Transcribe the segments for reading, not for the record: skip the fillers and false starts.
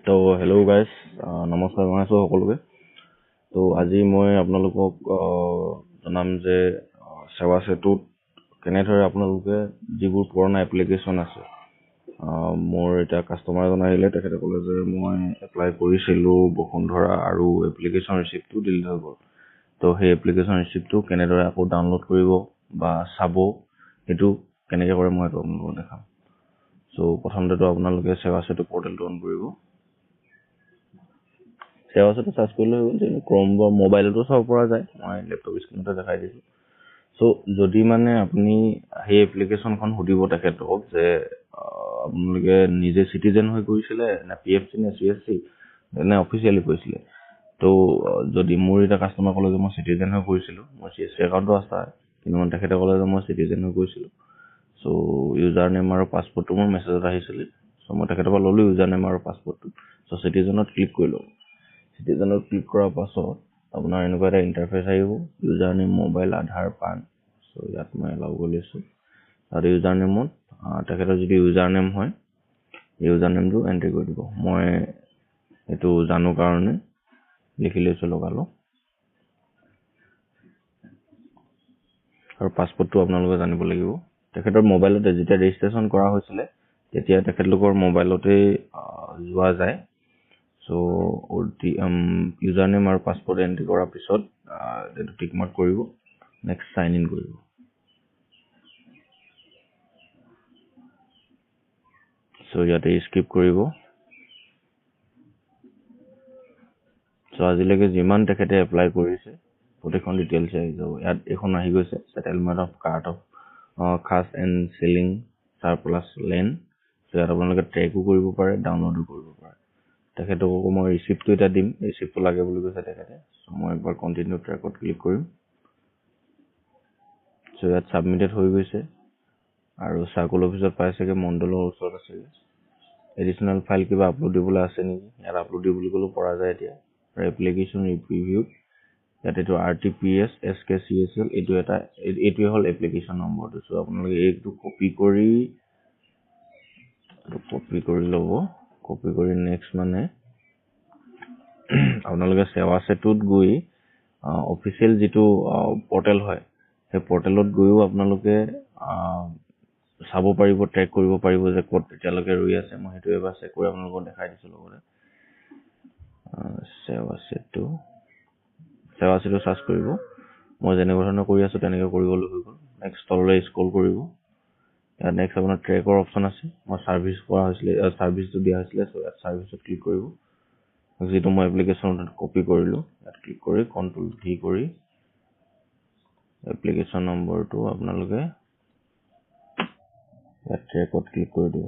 তো hello' guys, নমস্কাৰ জনাইছোঁ সকলোকে। তো আজি মই আপোনালোকক জনাম যে সেৱা সেতুত কেনেদৰে আপোনালোকে যিবোৰ পুৰণা এপ্লিকেশ্যন আছে, মোৰ এতিয়া কাষ্টমাৰ এজন আহিলে, তেখেতে ক'লে যে মই এপ্লাই কৰিছিলোঁ বসুন্ধৰা আৰু এপ্লিকেশ্যন ৰিচিপ্টটো ডিলিট হৈ গ'ল। তো সেই এপ্লিকেশ্যন ৰিচিপ্টটো কেনেদৰে আকৌ ডাউনলোড কৰিব বা চাব, সেইটো কেনেকৈ কৰে মই সেইটো আপোনালোকক দেখাম। চ' প্ৰথমতেতো আপোনালোকে সেৱা সেতু পৰ্টেলটো অন কৰিব। সেৱা সেতু চাৰ্চ কৰিলে হৈ গ'ল, ক্ৰম বা মোবাইলতো চাব পৰা যায়, মই লেপটপ স্ক্ৰীণতে দেখাই দিছোঁ। চ' যদি মানে আপুনি সেই এপ্লিকেশ্যনখন সুধিব তেখেতক যে আপোনালোকে নিজে চিটিজেন হৈ কৰিছিলে নে PFC নে CSC নে অফিচিয়েলি কৰিছিলে, তো যদি মোৰ এতিয়া কাষ্টমাৰ ক'লে যে মই চিটিজেন হৈ কৰিছিলোঁ, মোৰ CSC একাউণ্টটো আছে, কিন্তু মানে তেখেতে ক'লে যে মই চিটিজেন হৈ কৰিছিলোঁ। চ' ইউজাৰ নেম আৰু পাছপৰ্টটো মোৰ মেছেজত আহিছিলে। চ' মই তেখেতৰ পৰা ল'লোঁ ইউজাৰ নেম আৰু পাছপৰ্টটো। চ' চিটিজেনত ক্লিক কৰিলোঁ। চিটিজেনত ক্লিক কৰাৰ পাছত আপোনাৰ এনেকুৱা এটা ইণ্টাৰফেচ আহিব, ইউজাৰ নেম, মোবাইল, আধাৰ, পান। চ' ইয়াত মই এলাউ কৰি লৈছোঁ। আৰু ইউজাৰ নেমত তেখেতৰ যদি ইউজাৰ নেম হয়, ইউজাৰ নেমটো এণ্ট্ৰি কৰি দিব। মই এইটো জানো কাৰণে লিখি লৈছোঁ, লগালোঁ। আৰু পাছপৰ্টটো আপোনালোকে জানিব লাগিব। তেখেতৰ মোবাইলতে যেতিয়া ৰেজিষ্ট্ৰেশ্যন কৰা হৈছিলে, তেতিয়া তেখেতলোকৰ মোবাইলতেই যোৱা যায়। চ' ইউজাৰ নেম আৰু পাছপৰ্ট এণ্ট্ৰি কৰাৰ পিছত এইটো টিক মাৰ্ক কৰিব, নেক্সট চাইন ইন কৰিব। চ' ইয়াতে স্কিপ কৰিব। চ' আজিলৈকে যিমান তেখেতে এপ্লাই কৰিছে গোটেইখন ডিটেইলছ আহি যাব। ইয়াত এইখন আহি গৈছে, ছেটেলমেণ্ট অফ কাৰ্ড অফ খাছ and ceiling surplus land. So' ইয়াত আপোনালোকে ট্ৰেকো কৰিব পাৰে, ডাউনলোডো কৰিব পাৰে। তেখেতকো মই ৰিচিপ্টটো এতিয়া দিম, ৰিচিপ্টটো লাগে বুলি কৈছে তেখেতে। চ' মই একবাৰ কণ্টিনিউ ট্ৰেকত ক্লিক কৰিম। চ' ইয়াত ছাবমিটেড হৈ গৈছে আৰু চাৰ্কুল অফিচত পাইছেগৈ, মণ্ডলৰ ওচৰত আছেগৈ। এডিশ্যনেল ফাইল কিবা আপলোড দিবলৈ আছে নেকি, ইয়াত আপলোড দি বুলি ক'লেও পৰা যায় এতিয়া। আৰু এপ্লিকেশ্যন ৰিভিউ, ইয়াত এইটো RTPS SKCSL, এইটোৱে হ'ল এপ্লিকেশ্যন নম্বৰটো। চ' আপোনালোকে এইটো কপি কৰি ল'ব। কপি কৰি নেক্সট মানে আপোনালোকে সেৱা সেতুত গৈ অফিচিয়েল যিটো পৰ্টেল হয়, সেই পৰ্টেলত গৈও আপোনালোকে চাব পাৰিব, ট্ৰেক কৰিব পাৰিব যে ক'ত এতিয়ালৈকে ৰৈ আছে। মই সেইটো এবাৰ চেক কৰি আপোনালোকক দেখাই দিছোঁ লগতে। সেৱা সেতু চাৰ্চ কৰিব। মই যেনেকুৱা ধৰণে কৰি আছোঁ তেনেকৈ কৰিবলৈ হৈ গ'ল। নেক্সট তললৈ স্ক্ৰল কৰিব। ইয়াত নেক্সট আপোনাৰ ট্ৰেকৰ অপশ্যন আছে। মই ছাৰ্ভিচ কৰা হৈছিলে, ছাৰ্ভিচটো দিয়া হৈছিলে। চ' ইয়াত ছাৰ্ভিচত ক্লিক কৰিব। যিটো মই এপ্লিকেশ্যনত কপি কৰিলোঁ, ইয়াত ক্লিক কৰি Ctrl+V কৰি এপ্লিকেশ্যন নম্বৰটো আপোনালোকে ইয়াত ট্ৰেকত ক্লিক কৰি দিব।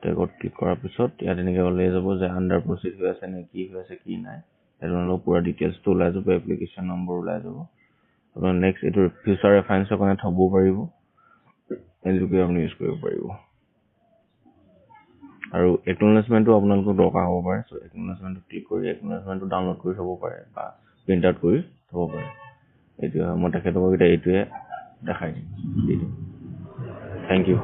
ট্ৰেকত ক্লিক কৰাৰ পিছত ইয়াত এনেকৈ ওলাই যাব যে আণ্ডাৰ প্ৰচিড হৈ আছে নে কি হৈ আছে, কি নাই। সেইটো আপোনালোকৰ পুৰা ডিটেইলছটো ওলাই যাব, এপ্লিকেশ্যন নম্বৰ ওলাই যাব। আপোনাৰ নেক্সট এইটো ফিউচাৰ ৰেফাৰেঞ্চৰ কাৰণে থ'ব পাৰিব, এইটোকে আপুনি ইউজ কৰিব পাৰিব। আৰু একনলেজমেণ্টটো আপোনালোকৰ দৰকাৰ হ'ব পাৰে। চ' একনলেজমেণ্টটো ক্লিক কৰি একনলেজমেণ্টটো ডাউনলোড কৰি থ'ব পাৰে বা প্ৰিণ্ট আউট কৰি থ'ব পাৰে। এইটোৱে মই তেখেতক এতিয়া এইটোৱে দেখাই দিম। Thank U.